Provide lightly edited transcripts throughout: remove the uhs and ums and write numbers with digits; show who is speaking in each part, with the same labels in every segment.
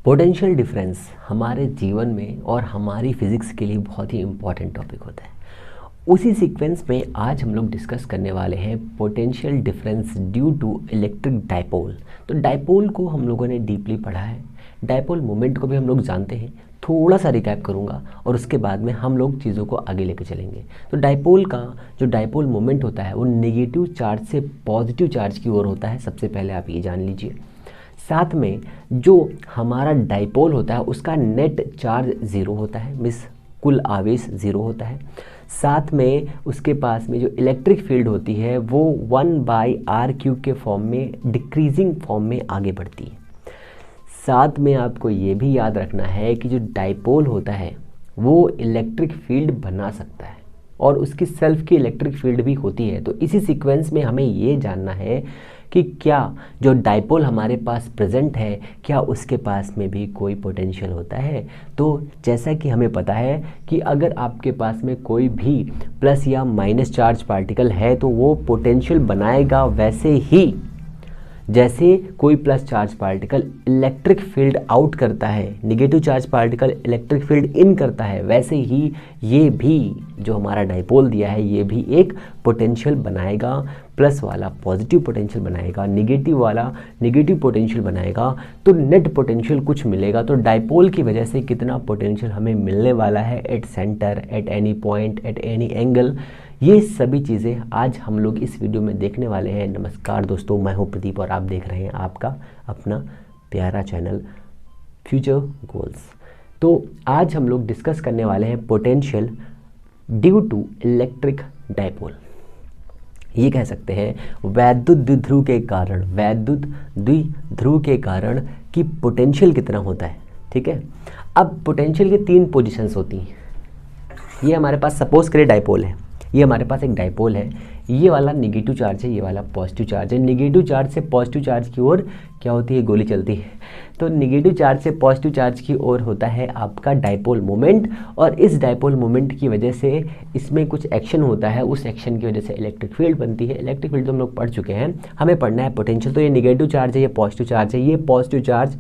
Speaker 1: Potential difference हमारे जीवन में और हमारी फिज़िक्स के लिए बहुत ही इम्पॉर्टेंट टॉपिक होता है। उसी सीक्वेंस में आज हम लोग डिस्कस करने वाले हैं potential difference due to electric dipole. तो डाइपोल को हम लोगों ने डीपली पढ़ा है, डाइपोल मोमेंट को भी हम लोग जानते हैं। थोड़ा सा रिकैप करूंगा और उसके बाद में हम लोग चीज़ों को आगे लेकर चलेंगे। तो डाइपोल का जो डाइपोल मोमेंट होता है वो नेगेटिव चार्ज से पॉजिटिव चार्ज की ओर होता है, सबसे पहले आप ये जान लीजिए। साथ में जो हमारा डाइपोल होता है उसका नेट चार्ज ज़ीरो होता है, मीन्स कुल आवेश ज़ीरो होता है। साथ में उसके पास में जो इलेक्ट्रिक फील्ड होती है वो 1/r³ के फॉर्म में डिक्रीजिंग फॉर्म में आगे बढ़ती है। साथ में आपको ये भी याद रखना है कि जो डाइपोल होता है वो इलेक्ट्रिक फील्ड बना सकता है और उसकी सेल्फ की इलेक्ट्रिक फील्ड भी होती है। तो इसी सीक्वेंस में हमें ये जानना है कि क्या जो डाइपोल हमारे पास प्रेजेंट है क्या उसके पास में भी कोई पोटेंशियल होता है। तो जैसा कि हमें पता है कि अगर आपके पास में कोई भी प्लस या माइनस चार्ज पार्टिकल है तो वो पोटेंशियल बनाएगा, वैसे ही जैसे कोई plus charge particle electric field out करता है, negative charge particle electric field इन करता है, वैसे ही ये भी जो हमारा डाइपोल दिया है ये भी एक पोटेंशियल बनाएगा। प्लस वाला पॉजिटिव पोटेंशियल बनाएगा, निगेटिव वाला निगेटिव पोटेंशियल बनाएगा, तो नेट पोटेंशियल कुछ मिलेगा। तो डाइपोल की वजह से कितना पोटेंशियल हमें मिलने वाला है at centre, eight any point, at any angle, ये सभी चीज़ें आज हम लोग इस वीडियो में देखने वाले हैं। नमस्कार दोस्तों, मैं हूं प्रदीप और आप देख रहे हैं आपका अपना प्यारा चैनल फ्यूचर गोल्स। तो आज हम लोग डिस्कस करने वाले हैं potential due to electric dipole. ये कह सकते हैं वैद्युत द्विध्रुव के कारण, वैद्युत द्विध्रुव के कारण कि पोटेंशियल कितना होता है। ठीक है, अब पोटेंशियल की तीन पोजीशंस होती हैं। ये हमारे पास सपोज करिए डाइपोल है, ये हमारे पास एक डाइपोल है, ये वाला निगेटिव चार्ज है, ये वाला पॉजिटिव चार्ज है। निगेटिव चार्ज से पॉजिटिव चार्ज की ओर क्या होती है, गोली चलती है। तो निगेटिव चार्ज से पॉजिटिव चार्ज की ओर होता है आपका डाइपोल मोमेंट, और इस डाइपोल मोमेंट की वजह से इसमें कुछ एक्शन होता है, उस एक्शन की वजह से इलेक्ट्रिक फील्ड बनती है। इलेक्ट्रिक फील्ड तो हम लोग पढ़ चुके हैं, हमें पढ़ना है पोटेंशियल। तो ये निगेटिव चार्ज है, ये पॉजिटिव चार्ज है। ये पॉजिटिव चार्ज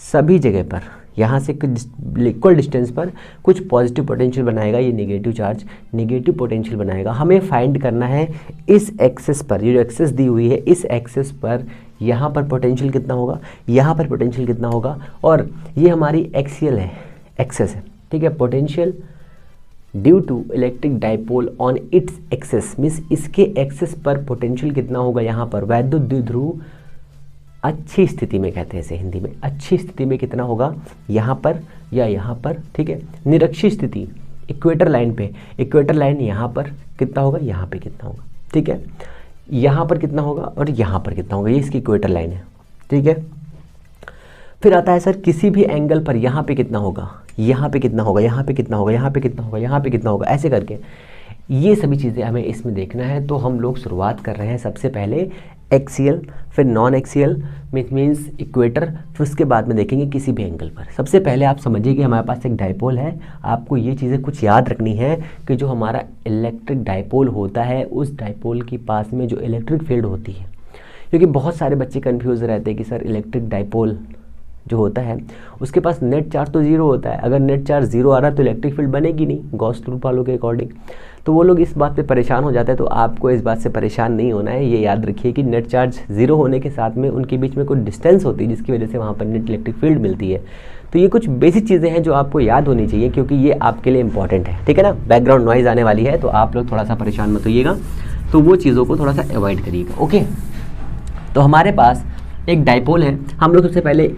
Speaker 1: सभी जगह पर यहाँ से इक्वल डिस्टेंस पर कुछ पॉजिटिव पोटेंशियल बनाएगा, ये निगेटिव चार्ज निगेटिव पोटेंशियल बनाएगा। हमें फाइंड करना है इस एक्सेस पर, ये जो एक्सेस दी हुई है इस एक्सेस पर यहाँ पर पोटेंशियल कितना होगा, यहाँ पर पोटेंशियल कितना होगा, और ये हमारी एक्सियल है, एक्सेस है। ठीक है, potential due to electric dipole on its axis, means इसके एक्सेस पर पोटेंशियल कितना होगा। यहाँ पर वैद्युत द्विध्रुव अच्छी स्थिति में कहते हैं इसे हिंदी में, अच्छी स्थिति में कितना होगा, यहाँ पर या यहाँ पर। ठीक है, निरक्षीय स्थिति इक्वेटर लाइन पे, इक्वेटर लाइन यहाँ पर कितना होगा, यहाँ पे कितना होगा। ठीक है, यहाँ पर कितना होगा और यहाँ पर कितना होगा, ये इसकी इक्वेटर लाइन है। ठीक है, फिर आता है सर किसी भी एंगल पर यहाँ पे कितना होगा, यहाँ पे कितना होगा, यहाँ पे कितना होगा, यहाँ पे कितना होगा, यहाँ पे कितना होगा, ऐसे करके ये सभी चीज़ें हमें इसमें देखना है। तो हम लोग शुरुआत कर रहे हैं सबसे पहले एक्सियल, फिर नॉन एक्सियल मीन्स इक्वेटर, फिर उसके बाद में देखेंगे किसी भी एंगल पर। सबसे पहले आप समझिए कि हमारे पास एक डाइपोल है। आपको ये चीज़ें कुछ याद रखनी है कि जो हमारा इलेक्ट्रिक डाइपोल होता है उस डाइपोल के पास में जो इलेक्ट्रिक फील्ड होती है, क्योंकि बहुत सारे बच्चे कन्फ्यूज़ रहते हैं कि सर इलेक्ट्रिक डाइपोल जो होता है उसके पास नेट चार्ज तो ज़ीरो होता है, अगर नेट चार्ज ज़ीरो आ रहा है तो इलेक्ट्रिक फील्ड बनेगी नहीं, गॉस रूल वालों के अकॉर्डिंग। तो वो लोग इस बात पे परेशान हो जाते हैं। तो आपको इस बात से परेशान नहीं होना है, ये याद रखिए कि नेट चार्ज ज़ीरो होने के साथ में उनके बीच में कुछ डिस्टेंस होती है जिसकी वजह से वहाँ पर नेट इलेक्ट्रिक फील्ड मिलती है। तो ये कुछ बेसिक चीज़ें हैं जो आपको याद होनी चाहिए, क्योंकि ये आपके लिए इंपॉर्टेंट है। ठीक है ना, बैकग्राउंड नॉइज़ आने वाली है तो आप लोग थोड़ा सा परेशान मत होइएगा, तो वो चीज़ों को थोड़ा सा अवॉइड करिएगा। ओके, तो हमारे पास एक डाइपोल है। हम लोग सबसे पहले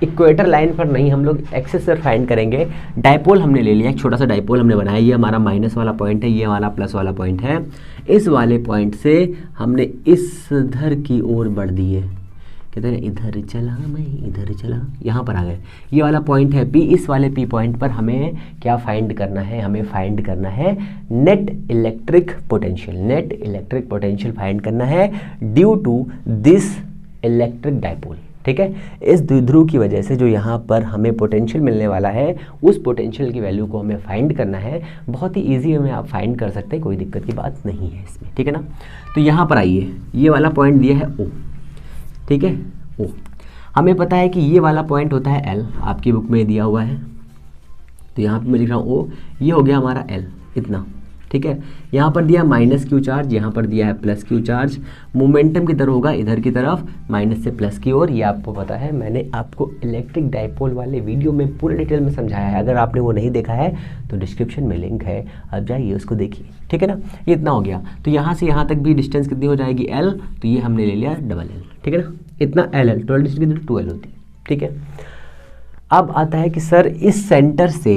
Speaker 1: इक्वेटर लाइन पर नहीं, हम लोग एक्सेस पर फाइंड करेंगे। डाइपोल हमने ले लिया, एक छोटा सा डाइपोल हमने बनाया, ये हमारा माइनस वाला पॉइंट है, ये हमारा प्लस वाला पॉइंट है। इस वाले पॉइंट से हमने इस इधर की ओर बढ़ दिए, कहते हैं इधर चला मैं इधर चला, यहाँ पर आ गए। ये वाला पॉइंट है पी, इस वाले पी पॉइंट पर हमें क्या फाइंड करना है, हमें फाइंड करना है net electric potential. Net electric potential find करना है due to this electric dipole. ठीक है, इस द्विध्रुव की वजह से जो यहाँ पर हमें पोटेंशियल मिलने वाला है उस पोटेंशियल की वैल्यू को हमें फाइंड करना है। बहुत ही इजी में आप फाइंड कर सकते हैं, कोई दिक्कत की बात नहीं है इसमें। ठीक है ना, तो यहाँ पर आइए, ये वाला पॉइंट दिया है ओ। ठीक है, ओ हमें पता है कि ये वाला पॉइंट होता है L, आपकी बुक में दिया हुआ है, तो यहाँ पे मैं लिख रहा हूँ O, ये हो गया हमारा L इतना, ठीक है। यहाँ पर दिया माइनस क्यू चार्ज, यहाँ पर दिया है प्लस क्यू चार्ज, मोमेंटम किधर होगा, इधर की तरफ, माइनस से प्लस की ओर। ये आपको पता है, मैंने आपको इलेक्ट्रिक डाइपोल वाले वीडियो में पूरे डिटेल में समझाया है, अगर आपने वो नहीं देखा है तो डिस्क्रिप्शन में लिंक है, आप जाइए उसको देखिए, ठीक है ना। ये इतना हो गया, तो यहाँ से यहाँ तक भी डिस्टेंस कितनी हो जाएगी L, तो ये हमने ले लिया डबल L, ठीक है ना, इतना LL, टोटल डिस्टेंस कितनी 2L होती है, ठीक है। अब आता है कि सर इस सेंटर से,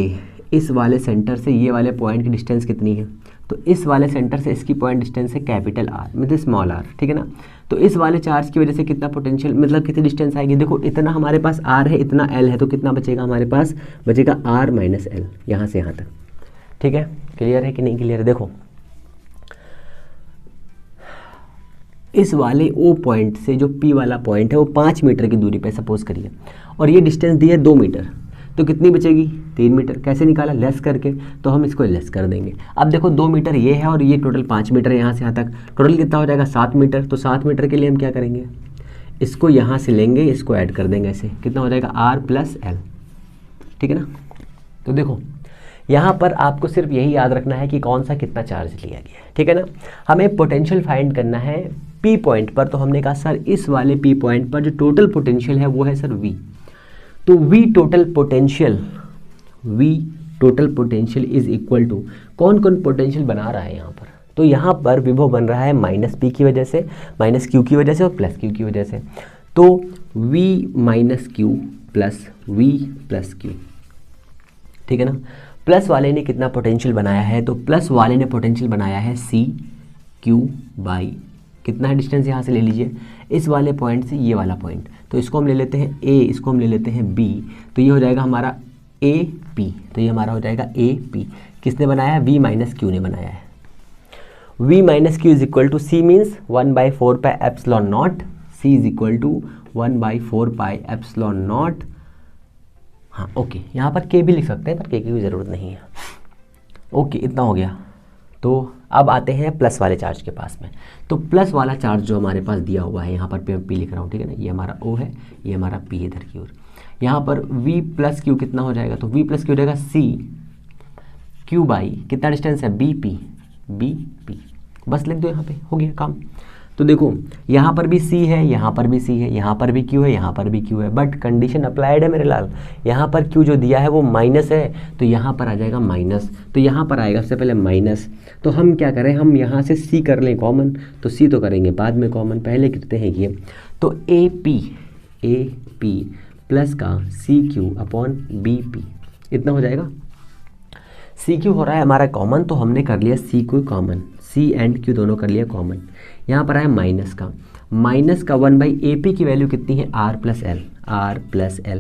Speaker 1: इस वाले सेंटर से ये वाले पॉइंट की डिस्टेंस कितनी है, तो इस वाले सेंटर से इसकी पॉइंट डिस्टेंस है कैपिटल R, मतलब स्मॉल r, ठीक है ना। तो इस वाले चार्ज की वजह से कितना पोटेंशियल, मतलब कितनी डिस्टेंस आएगी, देखो इतना हमारे पास R है, इतना L है, तो कितना बचेगा हमारे पास, बचेगा R माइनस L, यहाँ से यहाँ तक, ठीक है। क्लियर है कि नहीं क्लियर है? देखो इस वाले O पॉइंट से जो P वाला पॉइंट है वो 5 मीटर की दूरी पे सपोज करिए, और ये डिस्टेंस दी है 2 मीटर, तो कितनी बचेगी 3 मीटर। कैसे निकाला, लेस करके, तो हम इसको लेस कर देंगे। अब देखो 2 मीटर ये है और ये टोटल 5 मीटर है, यहाँ से यहाँ तक टोटल कितना हो जाएगा 7 मीटर। तो 7 मीटर के लिए हम क्या करेंगे, इसको यहाँ से लेंगे, इसको ऐड कर देंगे, ऐसे कितना हो जाएगा R प्लस L, ठीक है ना। तो देखो यहाँ पर आपको सिर्फ यही याद रखना है कि कौन सा कितना चार्ज लिया गया है, ठीक है ना। हमें पोटेंशियल फाइंड करना है P पॉइंट पर, तो हमने कहा सर इस वाले P पॉइंट पर जो टोटल पोटेंशियल है वो है सर V, तो V total potential is equal to, कौन कौन पोटेंशियल बना रहा है यहाँ पर, तो यहाँ पर विभव बन रहा है माइनस P की वजह से, माइनस Q की वजह से और प्लस Q की वजह से, तो V minus Q plus V plus Q, ठीक है ना। प्लस वाले ने कितना पोटेंशियल बनाया है, तो प्लस वाले ने पोटेंशियल बनाया है C Q बाई, कितना है डिस्टेंस यहाँ से ले लीजिए, इस वाले पॉइंट से ये वाला पॉइंट, तो इसको हम ले लेते हैं A, इसको हम ले लेते हैं B, तो ये हो जाएगा हमारा AP, तो ये हमारा हो जाएगा AP। किसने बनाया है, V माइनस Q ने बनाया है। V minus Q is equal to C means 1/4 pi epsilon naught, C is equal to 1/4 pi epsilon naught. हाँ ओके, यहाँ पर K भी लिख सकते हैं, पर K की भी ज़रूरत नहीं है। ओके इतना हो गया। तो अब आते हैं प्लस वाले चार्ज के पास में, तो प्लस वाला चार्ज जो हमारे पास दिया हुआ है, यहाँ पर P लिख रहा हूँ, ठीक है ना, ये हमारा O है, ये हमारा P इधर की ओर। यहाँ पर V प्लस Q कितना हो जाएगा, तो V प्लस Q हो जाएगा C Q बाई, कितना डिस्टेंस है BP, बस लिख दो, यहाँ पे हो गया काम। तो देखो यहाँ पर भी C है, यहाँ पर भी C है, यहाँ पर भी Q है, यहाँ पर भी Q है, बट कंडीशन अप्लाइड है मेरे लाल, यहाँ पर Q जो दिया है वो माइनस है, तो यहाँ पर आ जाएगा माइनस, तो यहाँ पर आएगा सबसे पहले माइनस। तो हम क्या करें, हम यहाँ से C कर लें कॉमन, तो C तो करेंगे बाद में कॉमन, पहले करते हैं ये, तो AP प्लस का CQ अपॉन BP, इतना हो जाएगा। CQ हो रहा है हमारा कॉमन, तो हमने कर लिया CQ common, C and Q दोनों कर लिया कॉमन। यहाँ पर आया माइनस का 1/AP की वैल्यू कितनी है, R प्लस L,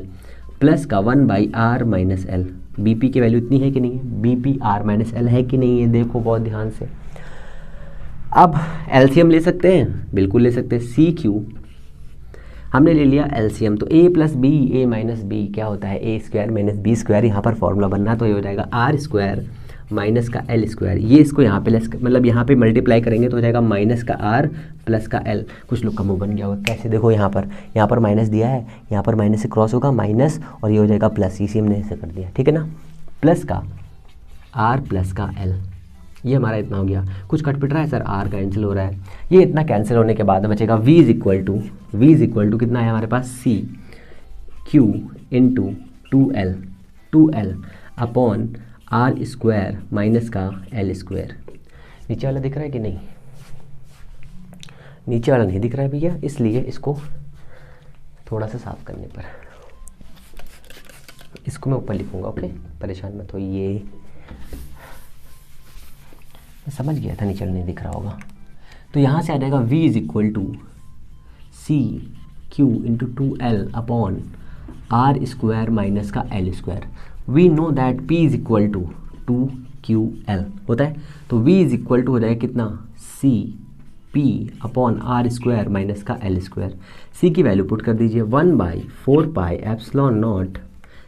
Speaker 1: प्लस का 1/R माइनस L, BP की वैल्यू इतनी है कि नहीं है, BP R माइनस L है कि नहीं है, देखो बहुत ध्यान से। अब LCM ले सकते हैं, बिल्कुल ले सकते हैं। CQ हमने ले लिया LCM, तो A plus B, A minus B क्या होता है, A square minus B square, यहाँ पर फॉर्मूला बनना, तो ये हो जाएगा R स्क्वायर माइनस का L स्क्वायर, ये इसको यहाँ पे लेस, मतलब यहाँ पे मल्टीप्लाई करेंगे तो हो जाएगा माइनस का R प्लस का L। कुछ लोग का मुँह बन गया होगा, कैसे, देखो यहाँ पर माइनस दिया है, यहाँ पर माइनस से क्रॉस होगा माइनस, और ये हो जाएगा प्लस, इसी हमने ऐसे कर दिया, ठीक है ना, प्लस का R प्लस का L, ये हमारा इतना हो गया। कुछ कट पिट रहा है सर, R कैंसिल हो रहा है, ये इतना कैंसिल होने के बाद बचेगा V इज इक्वल टू कितना है हमारे पास, C Q into 2L upon R square minus का L स्क्वायर। नीचे वाला दिख रहा है कि नहीं, नीचे वाला नहीं दिख रहा है भैया, इसलिए इसको थोड़ा सा साफ करने पर इसको मैं ऊपर लिखूंगा, ओके, परेशान मत हो। ये मैं समझ गया था, नीचे नहीं दिख रहा होगा, तो यहाँ से आ जाएगा V is equal to C Q into 2L upon R square minus का L square. We know that P is equal to 2QL होता है, तो V इज इक्वल टू हो जाएगा कितना, C P upon R square minus का L square. C की value put कर दीजिए 1/4 पाई एप्सिलॉन नॉट,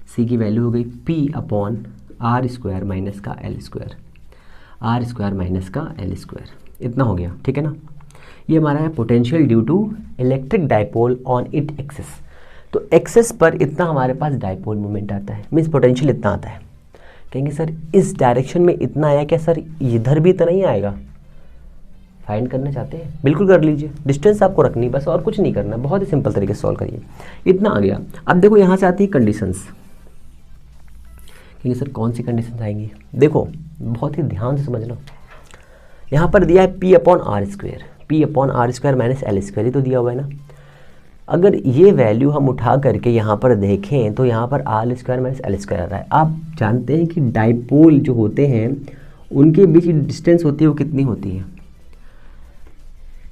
Speaker 1: C की वैल्यू हो गई P upon R square minus का L square, R square minus का L स्क्वायर, इतना हो गया, ठीक है ना। ये हमारा है potential due to electric dipole on it axis. तो एक्सेस पर इतना हमारे पास डाइपोल मोमेंट आता है, मीन्स पोटेंशियल इतना आता है। कहेंगे सर इस डायरेक्शन में इतना आया, क्या सर इधर भी इतना ही आएगा? फाइंड करना चाहते हैं, बिल्कुल कर लीजिए, डिस्टेंस आपको रखनी बस, और कुछ नहीं करना, बहुत ही सिंपल तरीके से सॉल्व करिए। इतना आ गया। अब देखो यहाँ से आती है कंडीशंस। कहेंगे सर कौन सी कंडीशंस आएंगी? देखो बहुत ही ध्यान से समझना। यहाँ पर दिया है P/r², P/r² माइनस L², ये तो दिया हुआ है ना। अगर ये वैल्यू हम उठा करके यहाँ पर देखें तो यहाँ पर r² माइनस L² आ रहा है। आप जानते हैं कि डाइपोल जो होते हैं उनके बीच डिस्टेंस होती है वो कितनी होती है?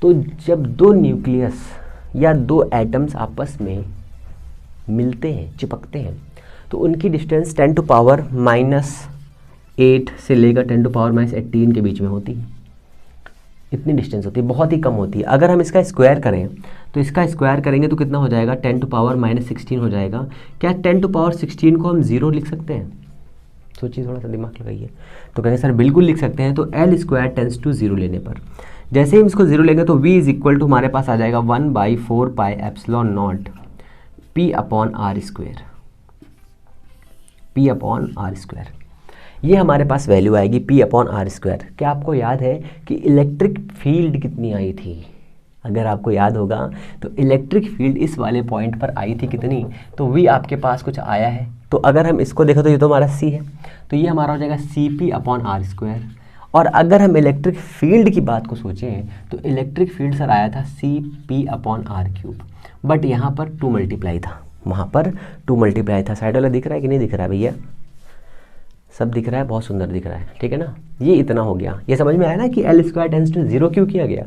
Speaker 1: तो जब दो न्यूक्लियस या दो एटम्स आपस में मिलते हैं, चिपकते हैं, तो उनकी डिस्टेंस 10⁻⁻8 से लेकर 10⁻⁻18 के बीच में होती है। इतनी डिस्टेंस होती है, बहुत ही कम होती है। अगर हम इसका स्क्वायर करें तो इसका स्क्वायर करेंगे तो कितना हो जाएगा? 10⁻⁻16 हो जाएगा। क्या 10⁻16 को हम 0 लिख सकते हैं? सोचिए, थोड़ा सा दिमाग लगाइए। तो कहेंगे सर बिल्कुल लिख सकते हैं। तो L² टेंस टू 0 लेने पर, जैसे ही हम इसको 0 लेंगे तो V इज इक्वल टू हमारे पास आ जाएगा 1/4πε0 P/r², P/r²। ये हमारे पास वैल्यू आएगी P/r²। क्या आपको याद है कि इलेक्ट्रिक फील्ड कितनी आई थी? अगर आपको याद होगा तो इलेक्ट्रिक फील्ड इस वाले पॉइंट पर आई थी कितनी? तो V आपके पास कुछ आया है। तो अगर हम इसको देखें तो ये तो हमारा C है, तो ये हमारा हो जाएगा CP/r²। और अगर हम इलेक्ट्रिक फील्ड की बात को सोचें तो इलेक्ट्रिक फील्ड सर आया था CP/r³, बट यहाँ पर 2 मल्टीप्लाई था, वहाँ पर 2 मल्टीप्लाई था। साइड वाला दिख रहा है कि नहीं दिख रहा है भैया? सब दिख रहा है, बहुत सुंदर दिख रहा है, ठीक है ना। ये इतना हो गया, ये समझ में आया ना कि L² टेंस टू 0 क्यों किया गया?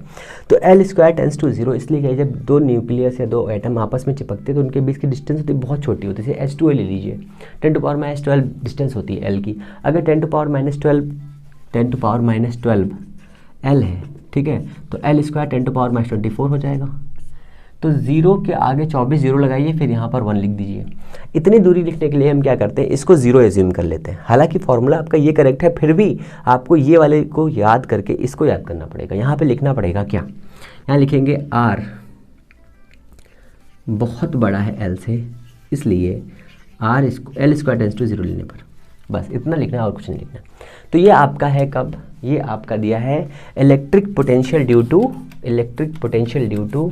Speaker 1: तो L² टेंस टू 0 इसलिए किया, जब दो न्यूक्लियस या दो एटम आपस में चिपकते तो उनके बीच की डिस्टेंस होती है बहुत छोटी होती है। जैसे H2O ले लीजिए, 10⁻⁻12 डिस्टेंस होती है L की। अगर 10⁻⁻12 L है, ठीक है, तो L² 10⁻⁻24 हो जाएगा। तो 0 के आगे 24 0 लगाइए, फिर यहाँ पर 1 लिख दीजिए। इतनी दूरी लिखने के लिए हम क्या करते हैं, इसको 0 एज्यूम कर लेते हैं। हालांकि फॉर्मूला आपका ये करेक्ट है, फिर भी आपको ये वाले को याद करके इसको याद करना पड़ेगा। यहाँ पे लिखना पड़ेगा क्या? यहाँ लिखेंगे R बहुत बड़ा है L से, इसलिए L² टेंस टू 0 लेने पर, बस इतना लिखना है और कुछ नहीं लिखना। तो ये आपका है कब? ये आपका दिया है electric potential due to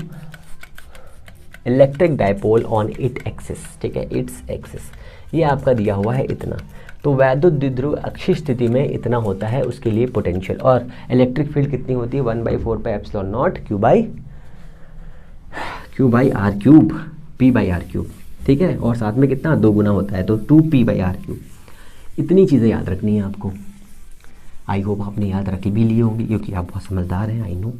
Speaker 1: electric dipole on it axis, ठीक है, इट्स एक्सिस। ये आपका दिया हुआ है इतना। तो वैद्युत द्विध्रुव अक्षीय स्थिति में इतना होता है उसके लिए पोटेंशियल। और इलेक्ट्रिक फील्ड कितनी होती है? 1/4πε0 Q/r³, P/r³, ठीक है। और साथ में कितना 2 गुना होता है, तो 2P/r³। इतनी चीज़ें याद रखनी है आपको। आई होप आपने याद रख भी ली होंगी, क्योंकि आप बहुत समझदार हैं, आई नो।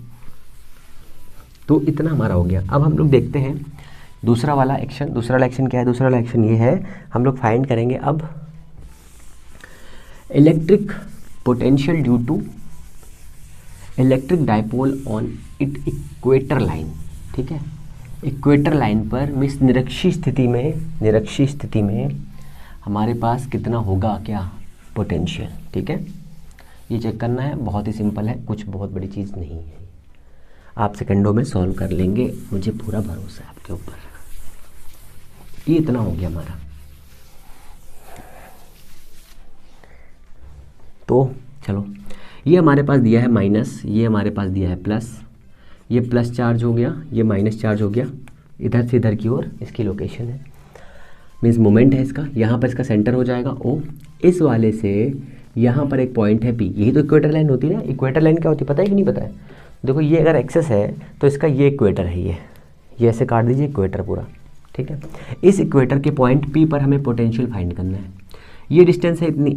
Speaker 1: तो इतना हमारा हो गया। अब हम लोग देखते हैं दूसरा वाला एक्शन। दूसरा वाला एक्शन क्या है? दूसरा वाला एक्शन ये है, हम लोग फाइंड करेंगे अब electric potential due to electric dipole on it equator line, ठीक है। इक्वेटर लाइन पर मिस निरक्षीय स्थिति में हमारे पास कितना होगा, क्या पोटेंशियल, ठीक है। ये चेक करना है, बहुत ही सिंपल है, कुछ बहुत बड़ी चीज़ नहीं है। आप सेकंडों में सॉल्व कर लेंगे, मुझे पूरा भरोसा है आपके ऊपर। ये इतना हो गया हमारा। तो चलो, ये हमारे पास दिया है माइनस, ये हमारे पास दिया है प्लस, ये प्लस चार्ज हो गया, ये माइनस चार्ज हो गया, इधर से इधर की ओर इसकी लोकेशन है, मीन्स मोमेंट है इसका। यहाँ पर इसका सेंटर हो जाएगा O, इस वाले से यहाँ पर एक पॉइंट है P। यही तो इक्वेटर लाइन होती है ना। इक्वेटर लाइन क्या होती है पता है कि नहीं पता है? देखो ये अगर एक्सेस है तो इसका ये इक्वेटर है, ये ऐसे काट दीजिए इक्वेटर पूरा, ठीक है। इस इक्वेटर के पॉइंट P पर हमें पोटेंशियल फाइंड करना है। ये डिस्टेंस है इतनी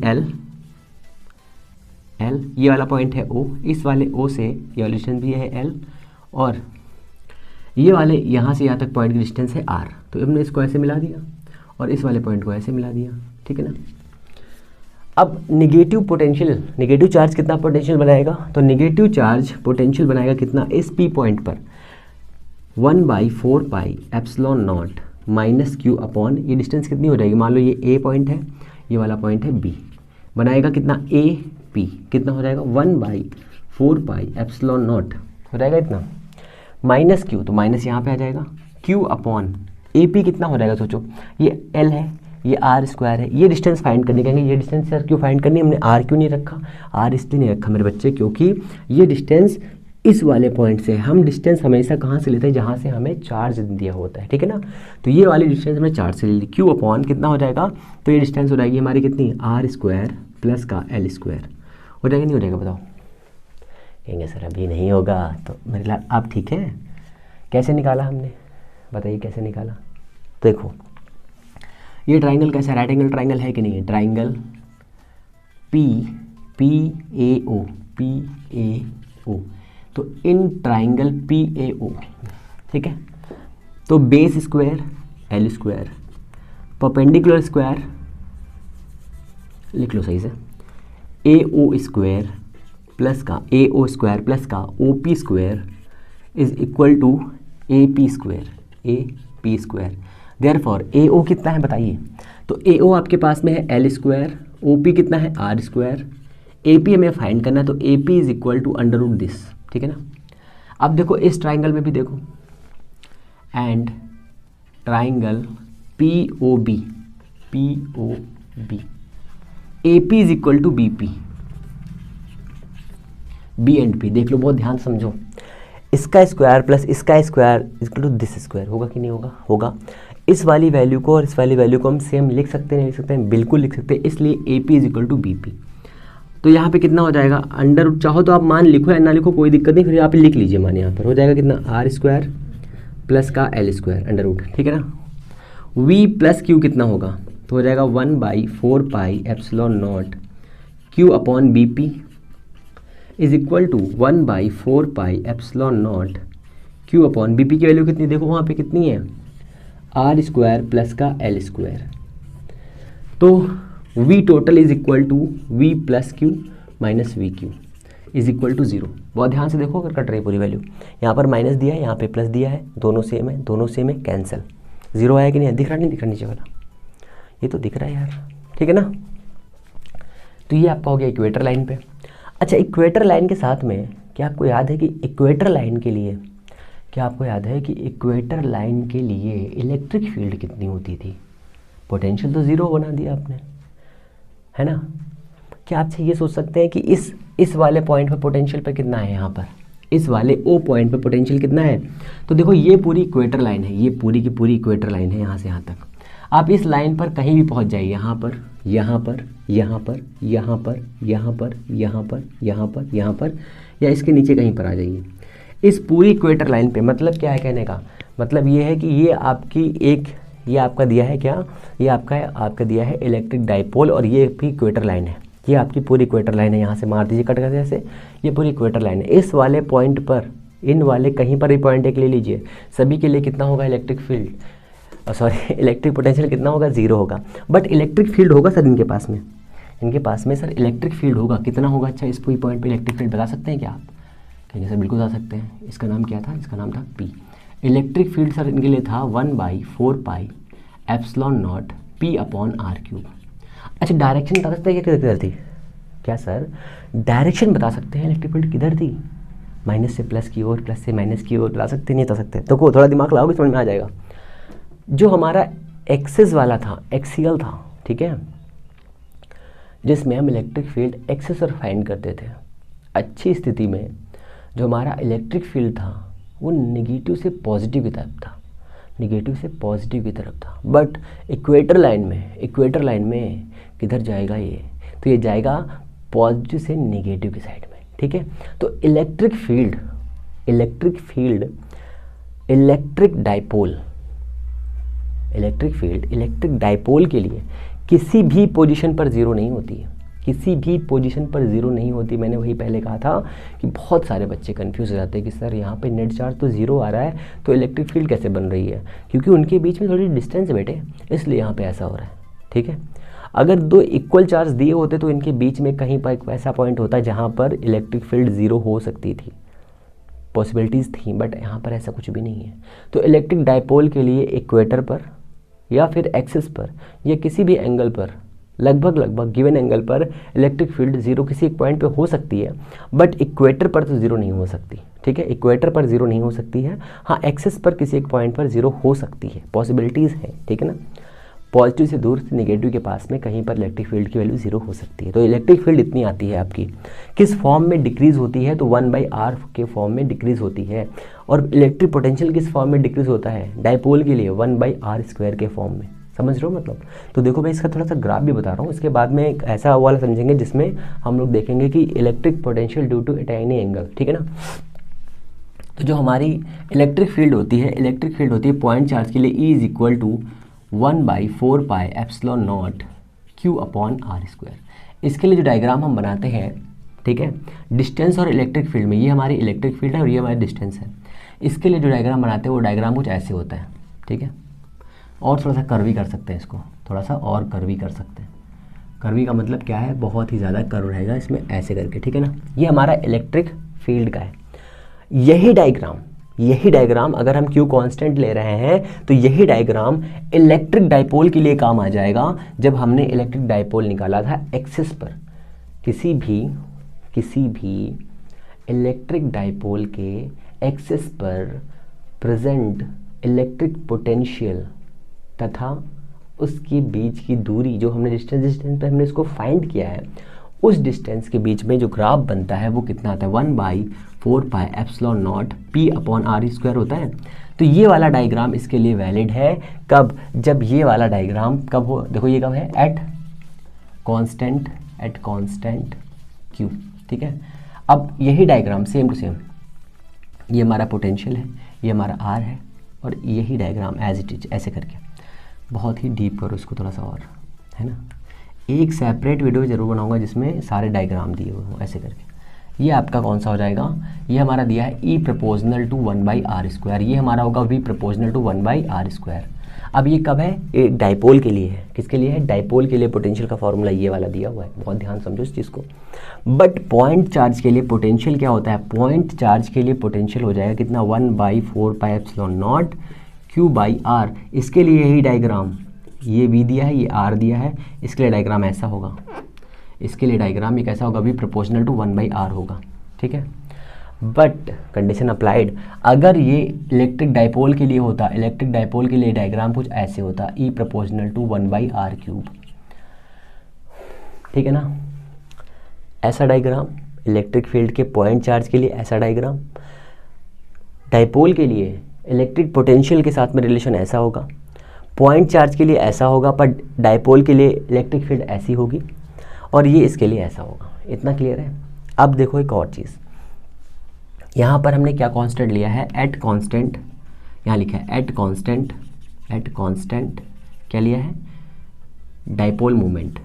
Speaker 1: L, ये वाला पॉइंट है O, इस वाले O से ये वाला डिस्टेंस भी है L, और ये वाले यहाँ से यहाँ तक पॉइंट की डिस्टेंस है R। तो हमने इसको ऐसे मिला दिया और इस वाले पॉइंट को ऐसे मिला दिया, ठीक है ना। अब नेगेटिव चार्ज कितना पोटेंशियल बनाएगा? तो नेगेटिव चार्ज पोटेंशियल बनाएगा कितना? इस P पॉइंट पर 1/4πε0 माइनस Q अपॉन, ये डिस्टेंस कितनी हो जाएगी? मान लो ये A पॉइंट है, ये वाला पॉइंट है B, बनाएगा कितना? AP, कितना हो जाएगा? 1/4πε0 हो जाएगा इतना, माइनस Q, तो माइनस यहाँ पे आ जाएगा, Q अपॉन ए पी कितना हो जाएगा सोचो, ये एल है, ये आर स्क्वायर है, ये डिस्टेंस फाइंड करने कहेंगे। ये डिस्टेंस यार क्यों फाइंड करनी, हमने आर क्यों नहीं रखा, आर इसलिए नहीं रखा मेरे बच्चे क्योंकि ये डिस्टेंस इस वाले पॉइंट से, हम डिस्टेंस हमेशा कहाँ से लेते हैं, जहाँ से हमें चार्ज दिया होता है, ठीक है ना। तो ये वाली डिस्टेंस हमने चार्ज से ले ली, क्यू अपॉन कितना हो जाएगा, तो ये डिस्टेंस हो जाएगी हमारी कितनी, आर स्क्वायर प्लस का एल स्क्वायर। हो जाएगा नहीं हो जाएगा बताओ, कहेंगे सर अभी नहीं होगा, तो मेरे लिए आप ठीक है। कैसे निकाला हमने, बताइए कैसे निकाला। देखो ये ट्राइंगल कैसा है, राइट एंगल ट्राइंगल है कि नहीं है, triangle P P A O, P A O, तो in triangle P A O, ठीक है, तो base square L square, perpendicular square लिख लो सही से, ए ओ स्क्वायर प्लस का ए ओ स्क्वायर प्लस का O P square is equal to A P square, A P square. Therefore A O कितना है बताइए, तो ए ओ आपके पास में है एल स्क्वायर, ओ पी कितना है आर स्क्वायर, ए पी हमें फाइंड करना है, तो A P is equal to under root this, ठीक है ना। अब देखो इस ट्राइंगल में भी देखो, and triangle P O B, P O B, A P is equal to B P, B and P देख लो, बहुत ध्यान समझो, इसका स्क्वायर प्लस इसका square equal to this square, होगा कि नहीं होगा, होगा। इस वाली वैल्यू को और इस वाली वैल्यू को हम सेम लिख सकते हैं, नहीं लिख सकते हैं, बिल्कुल लिख सकते हैं, इसलिए A P is equal to B P. तो यहाँ पे कितना हो जाएगा, अंडर, चाहो तो आप मान लिखो या ना लिखो कोई दिक्कत नहीं, फिर यहाँ पे लिख लीजिए मान, यहाँ पर हो जाएगा कितना, आर स्क्वायर प्लस का एल स्क्वायर अंडर रूट, ठीक है ना। वी प्लस क्यू कितना होगा, तो हो जाएगा 1/4 pi epsilon naught Q upon B P is equal to 1/4 pi epsilon naught Q upon B P की वैल्यू कितनी, देखो वहाँ पे कितनी है, आर स्क्वायर प्लस का एल स्क्वायर। तो V total is equal to V plus Q minus V Q is equal to 0। बहुत ध्यान से देखो अगर कट रही पूरी वैल्यू, यहाँ पर माइनस दिया है, यहाँ पे प्लस दिया है, दोनों सेम है, दोनों सेम है, कैंसिल। 0 आया कि नहीं, दिख रहा नहीं, दिख रहा नीचे वाला, ये तो दिख रहा है यार, ठीक है ना। तो ये आपका हो गया इक्वेटर लाइन पे। अच्छा इक्वेटर लाइन के साथ में क्या आपको याद है कि इक्वेटर लाइन के लिए, क्या आपको याद है कि इक्वेटर लाइन के लिए इलेक्ट्रिक फील्ड कितनी होती थी, पोटेंशियल तो 0 बना दिया आपने, है ना। क्या आपसे ये सोच सकते हैं कि इस वाले पॉइंट पर पोटेंशियल पर कितना है, यहाँ पर इस वाले ओ पॉइंट पर पोटेंशियल कितना है, तो देखो ये पूरी इक्वेटर लाइन है, ये पूरी की पूरी इक्वेटर लाइन है, यहाँ से यहाँ तक। आप इस लाइन पर कहीं भी पहुँच जाइए, यहाँ पर, यहाँ पर, यहाँ पर, यहाँ पर, यहाँ पर, यहाँ पर, यहाँ पर, यहाँ पर, या इसके नीचे कहीं पर आ जाइए, इस पूरी इक्वेटर लाइन पे। मतलब क्या है कहने का, मतलब ये है कि ये आपकी एक, ये आपका दिया है क्या, ये आपका दिया है इलेक्ट्रिक डाइपोल, और ये भी इक्वेटर लाइन है, ये आपकी पूरी इक्वेटर लाइन है। यहाँ से मार दीजिए कट कर जैसे, ये पूरी इक्वेटर लाइन है। इस वाले पॉइंट पर, इन वाले कहीं पर भी पॉइंट एक ले लीजिए, सभी के लिए कितना होगा electric field, sorry electric potential कितना होगा, 0 होगा। बट इलेक्ट्रिक फील्ड होगा सर इनके पास में, इनके पास में सर इलेक्ट्रिक फील्ड होगा, कितना होगा। अच्छा इस पूरी पॉइंट पे इलेक्ट्रिक फील्ड बता सकते हैं क्या आप, कहेंगे सर बिल्कुल बता सकते हैं। इसका नाम क्या था, इसका नाम था पी। इलेक्ट्रिक फील्ड सर इनके लिए था 1/4 pi epsilon naught P upon R cube. अच्छा डायरेक्शन बता सकते हैं क्या, किधर थी, क्या सर डायरेक्शन बता सकते हैं इलेक्ट्रिक फील्ड किधर थी, माइनस से प्लस की ओर, प्लस से माइनस की ओर, बता सकते नहीं बता सकते, तो को थोड़ा दिमाग लगाओगे समझ में आ जाएगा। जो हमारा एक्सिस वाला था, एक्सियल था, ठीक है, जिसमें हम इलेक्ट्रिक फील्ड एक्सिस और फाइंड करते थे, अच्छी स्थिति में जो हमारा इलेक्ट्रिक फील्ड था वो नेगेटिव से पॉजिटिव की तरफ था, नेगेटिव से पॉजिटिव की तरफ था। बट इक्वेटर लाइन में किधर जाएगा ये, तो ये जाएगा पॉजिटिव से नेगेटिव की साइड में, ठीक है। तो इलेक्ट्रिक डाइपोल के लिए किसी भी पोजीशन पर 0 नहीं होती है, किसी भी पोजीशन पर 0 नहीं होती। मैंने वही पहले कहा था कि बहुत सारे बच्चे कंफ्यूज हो जाते हैं कि सर यहाँ पे नेट चार्ज तो 0 आ रहा है तो इलेक्ट्रिक फील्ड कैसे बन रही है, क्योंकि उनके बीच में थोड़ी डिस्टेंस है बेटे, इसलिए यहाँ पे ऐसा हो रहा है, ठीक है। अगर 2 इक्वल चार्ज दिए होते तो इनके बीच में कहीं पर एक ऐसा पॉइंट होता जहाँ पर इलेक्ट्रिक फील्ड 0 हो सकती थी, पॉसिबिलिटीज़ थी, बट यहाँ पर ऐसा कुछ भी नहीं है। तो इलेक्ट्रिक डाइपोल के लिए इक्वेटर पर या फिर एक्सिस पर या किसी भी एंगल पर लगभग गिवन एंगल पर इलेक्ट्रिक फील्ड जीरो किसी एक पॉइंट पे हो सकती है, बट इक्वेटर पर तो जीरो नहीं हो सकती, ठीक है, इक्वेटर पर जीरो नहीं हो सकती है। हाँ, एक्सिस पर किसी एक पॉइंट पर जीरो हो सकती है, पॉसिबिलिटीज़ हैं, ठीक है ना। पॉजिटिव से दूर से नेगेटिव के पास में कहीं पर इलेक्ट्रिक फील्ड की वैल्यू जीरो हो सकती है। तो इलेक्ट्रिक फील्ड इतनी आती है आपकी, किस फॉर्म में डिक्रीज़ होती है, तो 1/r के फॉर्म में डिक्रीज़ होती है। और इलेक्ट्रिक पोटेंशियल किस फॉर्म में डिक्रीज़ होता है, डायपोल के लिए 1/r² के फॉर्म में। समझ रहे हो मतलब। तो देखो मैं इसका थोड़ा सा ग्राफ भी बता रहा हूँ, इसके बाद में एक ऐसा वाला समझेंगे जिसमें हम लोग देखेंगे कि electric potential due to any angle, ठीक है ना। तो जो हमारी इलेक्ट्रिक फील्ड होती है पॉइंट चार्ज के लिए E is equal to 1/4πε0 Q/r²। इसके लिए जो डायग्राम हम बनाते हैं, ठीक है, डिस्टेंस और इलेक्ट्रिक फील्ड में, ये हमारी इलेक्ट्रिक फील्ड है और ये हमारी डिस्टेंस है। इसके लिए जो डायग्राम बनाते हैं वो डायग्राम कुछ ऐसे होता है, ठीक है। और थोड़ा सा कर्वी कर सकते हैं इसको, थोड़ा सा और कर्वी कर सकते हैं। कर्वी का मतलब क्या है, बहुत ही ज़्यादा कर्व रहेगा इसमें ऐसे करके, ठीक है ना। ये हमारा इलेक्ट्रिक फील्ड का है। यही डायग्राम अगर हम Q कांस्टेंट ले रहे हैं तो यही डायग्राम इलेक्ट्रिक डायपोल के लिए काम आ जाएगा। जब हमने इलेक्ट्रिक डायपोल निकाला था एक्सिस पर, किसी भी इलेक्ट्रिक डायपोल के एक्सिस पर प्रेजेंट इलेक्ट्रिक पोटेंशियल तथा उसके बीच की दूरी, जो हमने डिस्टेंस पे हमने इसको फाइंड किया है, उस डिस्टेंस के बीच में जो ग्राफ बनता है वो कितना आता है, 1/4πε0 P/r² होता है। तो ये वाला डायग्राम इसके लिए वैलिड है कब, जब ये वाला डायग्राम कब हो, देखो ये कब है, एट कांस्टेंट Q, ठीक है। अब यही डायग्राम सेम टू सेम, ये हमारा पोटेंशियल है, ये हमारा R है, और यही डायग्राम एज इट इज ऐसे करके, बहुत ही डीप करो इसको थोड़ा सा और, है ना। एक सेपरेट वीडियो ज़रूर बनाऊंगा जिसमें सारे डायग्राम दिए हुए हों ऐसे करके। ये आपका कौन सा हो जाएगा, ये हमारा दिया है E प्रोपोर्शनल टू 1/r², ये हमारा होगा V प्रोपोर्शनल टू 1/r²। अब ये कब है, ये डायपोल के लिए है। किसके लिए है, डायपोल के लिए पोटेंशियल का फॉर्मूला ये वाला दिया हुआ है, बहुत ध्यान समझो इस चीज़ को। बट पॉइंट चार्ज के लिए पोटेंशियल क्या होता है, पॉइंट चार्ज के लिए पोटेंशियल हो जाएगा कितना, 1/4πε0 Q/r। इसके लिए यही डायग्राम, ये V दिया है, ये R दिया है, इसके लिए डायग्राम ऐसा होगा, इसके लिए डायग्राम ये कैसा होगा, V प्रोपोर्शनल टू 1/r होगा, ठीक है। बट कंडीशन अप्लाइड, अगर ये इलेक्ट्रिक डायपोल के लिए होता, इलेक्ट्रिक डायपोल के लिए डायग्राम कुछ ऐसे होता, E प्रोपोर्शनल टू 1/r³, ठीक है ना। ऐसा डायग्राम इलेक्ट्रिक फील्ड के पॉइंट चार्ज के लिए, ऐसा डायग्राम डायपोल के लिए इलेक्ट्रिक पोटेंशियल के साथ में रिलेशन ऐसा होगा, पॉइंट चार्ज के लिए ऐसा होगा, पर डायपोल के लिए इलेक्ट्रिक फील्ड ऐसी होगी, और ये इसके लिए ऐसा होगा। इतना क्लियर है। अब देखो एक और चीज़, यहाँ पर हमने क्या कांस्टेंट लिया है, एट कांस्टेंट, यहाँ लिखा है एट कांस्टेंट क्या लिया है, डायपोल मोमेंट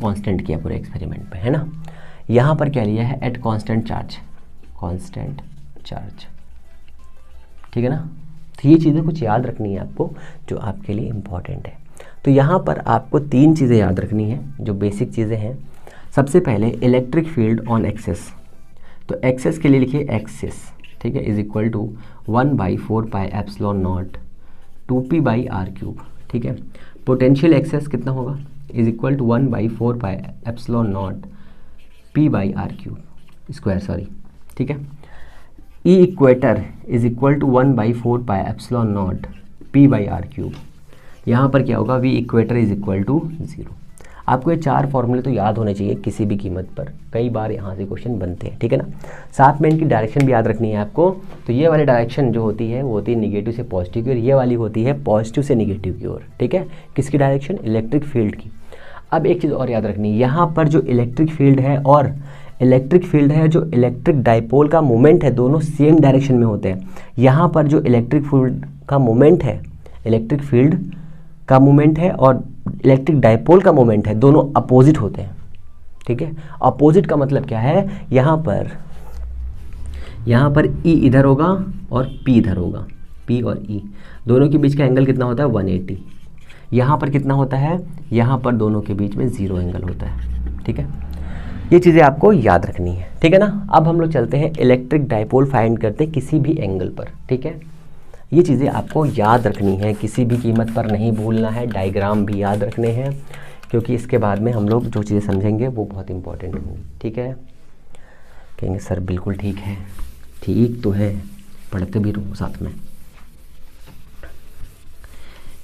Speaker 1: कांस्टेंट किया पूरे एक्सपेरिमेंट पे, है ना। यहाँ पर क्या लिया है, एट कांस्टेंट चार्ज, ठीक है ना। तो ये चीज़ें कुछ याद रखनी है आपको जो आपके लिए इम्पॉर्टेंट है। तो यहाँ पर आपको 3 चीज़ें याद रखनी है जो बेसिक चीज़ें हैं। सबसे पहले इलेक्ट्रिक फील्ड ऑन एक्सिस, तो एक्सिस के लिए लिखिए एक्सिस, ठीक है, इज इक्वल टू 1/4πε0 2p/r³, ठीक है। पोटेंशियल एक्सिस कितना होगा, इज इक्वल टू 1/4πε0 p/r³², ठीक है। E equator is equal to 1/4πε0 p/r³। यहाँ पर क्या होगा, V equator is equal to 0। आपको ये 4 फॉर्मूले तो याद होने चाहिए किसी भी कीमत पर, कई बार यहाँ से क्वेश्चन बनते हैं, ठीक है ना। साथ में इनकी डायरेक्शन भी याद रखनी है आपको। तो ये वाली डायरेक्शन जो होती है वो होती है निगेटिव से पॉजिटिव की ओर, ये वाली होती है पॉजिटिव से निगेटिव की ओर, ठीक है। किसकी डायरेक्शन, इलेक्ट्रिक फील्ड की। अब एक चीज़ और याद रखनी है, यहाँ पर जो इलेक्ट्रिक फील्ड है और जो इलेक्ट्रिक डायपोल का मोमेंट है, दोनों सेम डायरेक्शन में होते हैं। यहाँ पर जो इलेक्ट्रिक फील्ड का मोमेंट है और इलेक्ट्रिक डायपोल का मोमेंट है, दोनों अपोजिट होते हैं, ठीक है। अपोजिट का मतलब क्या है, यहाँ पर E इधर होगा और P इधर होगा, P और E दोनों के बीच का एंगल कितना होता है, 180। यहाँ पर कितना होता है, यहाँ पर दोनों के बीच में 0 एंगल होता है, ठीक है। ये चीज़ें आपको याद रखनी है, ठीक है ना। अब हम लोग चलते हैं इलेक्ट्रिक डायपोल फाइंड करते हैं किसी भी एंगल पर, ठीक है। ये चीज़ें आपको याद रखनी है, किसी भी कीमत पर नहीं भूलना है। डायग्राम भी याद रखने हैं, क्योंकि इसके बाद में हम लोग जो चीज़ें समझेंगे वो बहुत इंपॉर्टेंट होंगी। ठीक है, कहेंगे सर बिल्कुल ठीक है, ठीक तो है, पढ़ते भी रहो साथ में।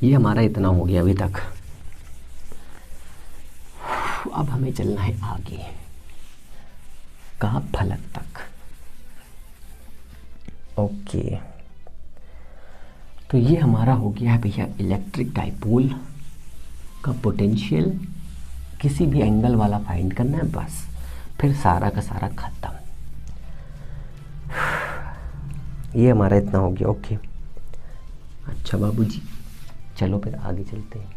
Speaker 1: ये हमारा इतना हो गया अभी तक। अब हमें चलना है आगे, कहाँ, फलक तक। ओके, तो ये हमारा हो गया है भैया इलेक्ट्रिक डाइपोल का पोटेंशियल किसी भी एंगल वाला फाइंड करना है, बस फिर सारा का सारा खत्म। ये हमारा इतना हो गया। ओके, अच्छा बाबूजी, चलो फिर आगे चलते हैं।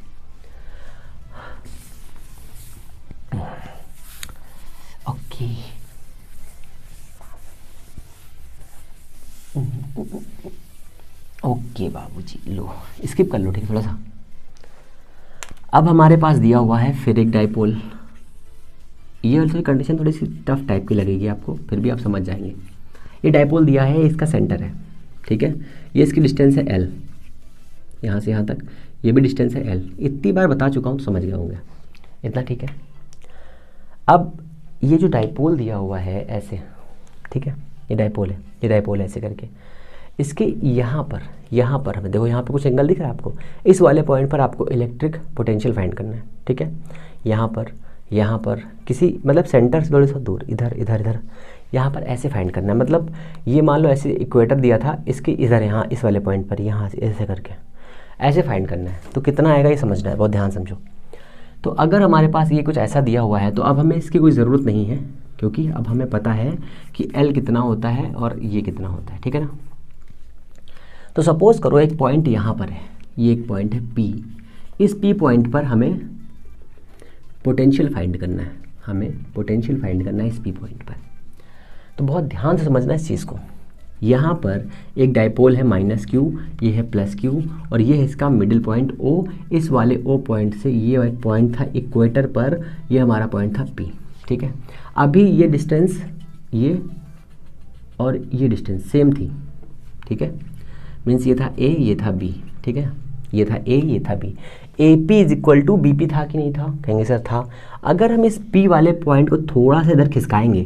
Speaker 1: ओके, ओके बाबूजी, लो स्किप कर लो, ठीक है, थोड़ा सा। अब हमारे पास दिया हुआ है फिर एक डाइपोल। ये वाली कंडीशन थोड़ी सी टफ टाइप की लगेगी आपको, फिर भी आप समझ जाएंगे। ये डाइपोल दिया है, इसका सेंटर है, ठीक है, ये इसकी डिस्टेंस है L, यहाँ से यहाँ तक ये भी डिस्टेंस है L। इतनी बार बता चुका हूँ, समझ गए होंगे इतना, ठीक है। अब ये जो डाइपोल दिया हुआ है ऐसे, ठीक है, ये डाइपोल है, ये डाइपोल है ऐसे करके, इसके यहाँ पर हमें देखो, यहाँ पे कुछ एंगल दिख रहा है आपको, इस वाले पॉइंट पर आपको इलेक्ट्रिक पोटेंशियल फाइंड करना है, ठीक है। यहाँ पर किसी मतलब सेंटर से थोड़ा सा दूर, इधर यहाँ पर ऐसे फाइंड करना है। मतलब ये मान लो ऐसे इक्वेटर दिया था, इसके इधर यहाँ इस वाले पॉइंट पर यहाँ से ऐसे करके ऐसे फाइंड करना है। तो कितना आएगा ये समझना है, बहुत ध्यान समझो। तो अगर हमारे पास ये कुछ ऐसा दिया हुआ है तो अब हमें इसकी कोई ज़रूरत नहीं है, क्योंकि अब हमें पता है कि L कितना होता है और ये कितना होता है, ठीक है ना। तो सपोज़ करो एक पॉइंट यहाँ पर है, ये एक पॉइंट है P, इस P पॉइंट पर हमें पोटेंशियल फाइंड करना है, इस P पॉइंट पर। तो बहुत ध्यान से समझना इस चीज़ को। यहाँ पर एक डाइपोल है -Q, ये है +Q, और ये है इसका मिडिल पॉइंट O। इस वाले O पॉइंट से ये एक पॉइंट था इक्वेटर पर, ये हमारा पॉइंट था P, ठीक है। अभी ये डिस्टेंस, ये और ये डिस्टेंस सेम थी, ठीक है, मीन्स ये था A, ये था B, ठीक है, ये था A, ये था B। AP = BP था कि नहीं था, कहेंगे सर था। अगर हम इस P वाले पॉइंट को थोड़ा सा इधर खिसकाएंगे,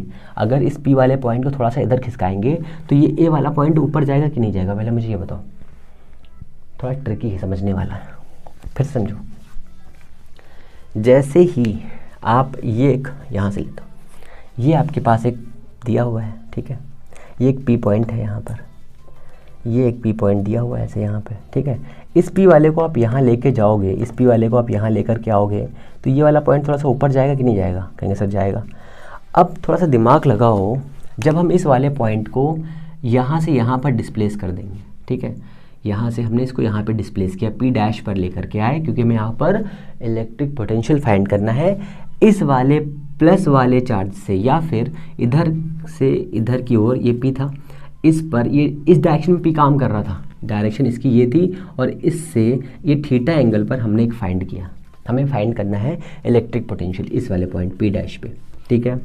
Speaker 1: तो ये A वाला पॉइंट ऊपर जाएगा कि नहीं जाएगा, पहले मुझे ये बताओ। थोड़ा ट्रिकी है, समझने वाला है, फिर समझो। जैसे ही आप ये एक यहाँ से लेते हो, ये आपके पास एक दिया हुआ है, ठीक है, ये एक P पॉइंट है यहाँ पर, ये एक P पॉइंट दिया हुआ है ऐसे यहाँ पे, ठीक है। इस P वाले को आप यहाँ लेके जाओगे, इस P वाले को आप यहाँ लेकर के आओगे, तो ये वाला पॉइंट थोड़ा सा ऊपर जाएगा कि नहीं जाएगा, कहेंगे सर जाएगा। अब थोड़ा सा दिमाग लगाओ, जब हम इस वाले पॉइंट को यहाँ से यहाँ पर डिस्प्लेस कर देंगे, ठीक है, यहाँ से हमने इसको यहाँ पे डिस्प्लेस किया, P' पर लेकर के आए, क्योंकि हमें यहाँ पर इलेक्ट्रिक पोटेंशियल फाइंड करना है इस वाले प्लस वाले चार्ज से, या फिर इधर से इधर की ओर ये P था, इस पर ये इस डायरेक्शन में P काम कर रहा था, डायरेक्शन इसकी ये थी, और इससे ये थीटा एंगल पर हमने एक फाइंड किया। हमें फाइंड करना है इलेक्ट्रिक पोटेंशियल इस वाले पॉइंट P' पे, ठीक है।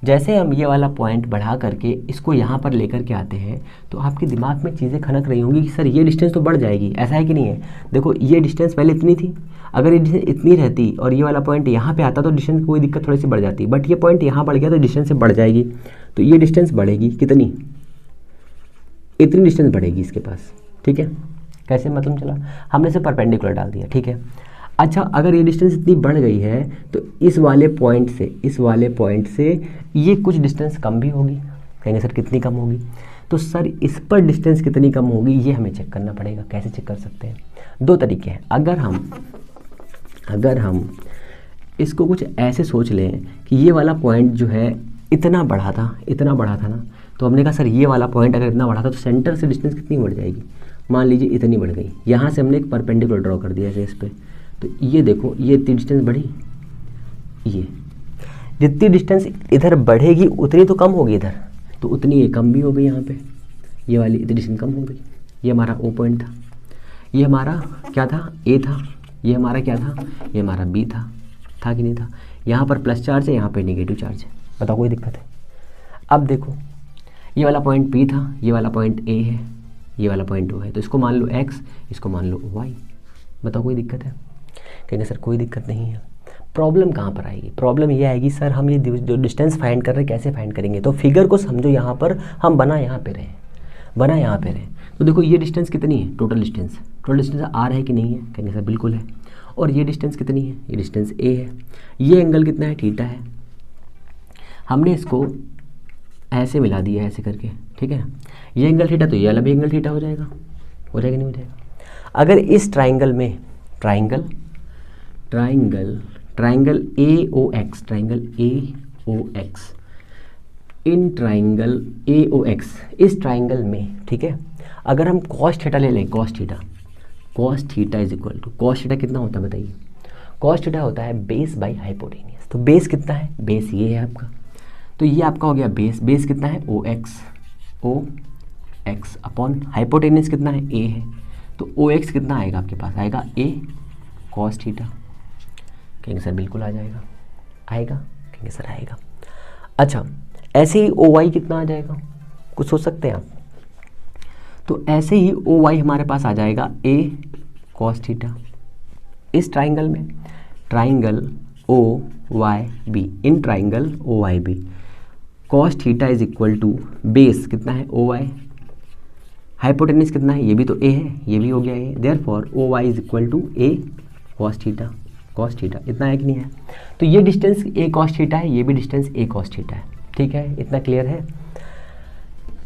Speaker 1: जैसे हम ये वाला पॉइंट बढ़ा करके इसको यहाँ पर लेकर के आते हैं, तो आपके दिमाग में चीज़ें खनक रही होंगी कि सर ये डिस्टेंस तो बढ़ जाएगी, ऐसा है कि नहीं है। देखो ये डिस्टेंस पहले इतनी थी, अगर ये डिस्टेंस इतनी रहती और ये वाला पॉइंट यहाँ पे आता तो डिस्टेंस की कोई दिक्कत थोड़ी सी बढ़ जाती, बट ये पॉइंट यहाँ बढ़ गया तो डिस्टेंस से बढ़ जाएगी। तो ये डिस्टेंस बढ़ेगी कितनी, इतनी डिस्टेंस बढ़ेगी इसके पास, ठीक है। कैसे मतलब चला, हमने इसे परपेंडिकुलर डाल दिया, ठीक है। अच्छा, अगर ये डिस्टेंस इतनी बढ़ गई है तो इस वाले पॉइंट से ये कुछ डिस्टेंस कम भी होगी, कहेंगे सर कितनी कम होगी, तो सर इस पर डिस्टेंस कितनी कम होगी ये हमें चेक करना पड़ेगा। कैसे चेक कर सकते हैं, दो तरीके हैं। अगर हम इसको कुछ ऐसे सोच लें कि ये वाला पॉइंट जो है इतना बढ़ा था ना, तो हमने कहा सर ये वाला पॉइंट अगर इतना बढ़ा था तो सेंटर से डिस्टेंस कितनी बढ़ जाएगी, मान लीजिए इतनी बढ़ गई। यहाँ से हमने एक परपेंडिकुलर ड्रॉ कर दिया ऐसे इस पर, तो ये देखो ये इतनी डिस्टेंस बढ़ी, ये जितनी डिस्टेंस इधर बढ़ेगी उतनी तो कम होगी इधर, तो उतनी ये कम भी हो गई यहाँ पे, ये वाली इतनी डिस्टेंस कम हो गई। ये हमारा O पॉइंट था, ये हमारा क्या था, A था, ये हमारा क्या था, ये हमारा B था कि नहीं था। यहाँ पर प्लस चार्ज है, यहाँ पे नेगेटिव चार्ज है, बताओ कोई दिक्कत है। अब देखो ये वाला पॉइंट P था, ये वाला पॉइंट A है, ये वाला पॉइंट O है, तो इसको मान लो x, इसको मान लो y। बताओ कोई दिक्कत है? कहेंगे सर कोई दिक्कत नहीं है। प्रॉब्लम कहाँ पर आएगी? प्रॉब्लम ये आएगी सर हम ये जो डिस्टेंस फाइंड कर रहे हैं कैसे फाइंड करेंगे? तो फिगर को समझो, यहाँ पर हम बना यहाँ पे रहे, बना यहाँ पे रहे, तो देखो ये डिस्टेंस कितनी है? टोटल डिस्टेंस r है कि नहीं है? कहेंगे सर बिल्कुल है। और ये डिस्टेंस कितनी है? ये डिस्टेंस a है। ये एंगल कितना है? थीटा है। हमने इसको ऐसे मिला दिया ऐसे करके, ठीक है। ये एंगल थीटा, तो ये वाला भी एंगल थीटा हो जाएगा, हो जाएगा नहीं हो जाएगा? अगर इस ट्राइंगल में triangle AOX, in triangle AOX, इस ट्राइंगल में, ठीक है, अगर हम cos थीटा ले लें, cos theta is equal to, cos theta कितना होता है बताइए? cos थीटा होता है बेस बाई हाइपोटेनियस। तो बेस कितना है? बेस ये है आपका, तो ये आपका हो गया बेस। बेस कितना है? OX अपॉन हाइपोटेनियस कितना है? A है, तो OX कितना आएगा आपके पास? आएगा A cos थीटा। कहेंगे सर बिल्कुल आ जाएगा, आएगा? कहेंगे सर आएगा। अच्छा, ऐसे ही OY कितना आ जाएगा? कुछ सोच सकते हैं आप? तो ऐसे ही OY हमारे पास आ जाएगा A cos थीटा। इस ट्राइंगल में, triangle OYB, in triangle OYB cos theta is equal to base कितना है? OY, हाइपोटेनियस कितना है? ये भी तो A है, ये भी हो गया A, therefore OY is equal to A cos theta. इतना है कि नहीं है? तो ये डिस्टेंस A cos थीटा है, ये भी डिस्टेंस A cos थीटा है, ठीक है, इतना क्लियर है?